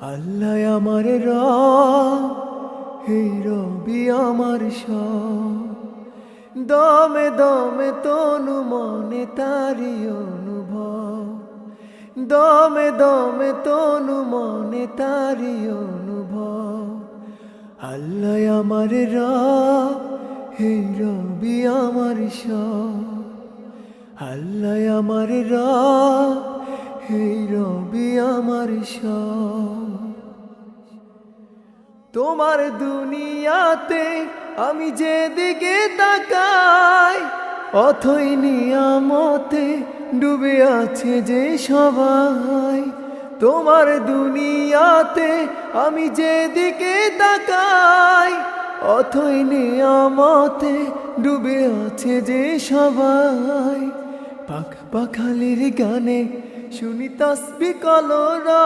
আল্লাহ আমার রব, হে রবি আমার সব। দমে দমে তনু মনে তারি অনুভব, দমে দমে তনু মনে তারি অনুভব। আল্লাহ আমার রব, হে রবি আমার সব। আল্লাহ আমার রব, হে রবি আমার সব। তোমার দুনিয়াতে আমি যেদিকে তাকাই, অথই নিয়ামতে ডুবে আছে যে সবাই। তোমার দুনিয়াতে আমি যেদিকে তাকাই, অথই নিয়ামতে ডুবে আছে যে সবাই। পাখ পাখালির গানে শুনি তাসবিহ কলরা,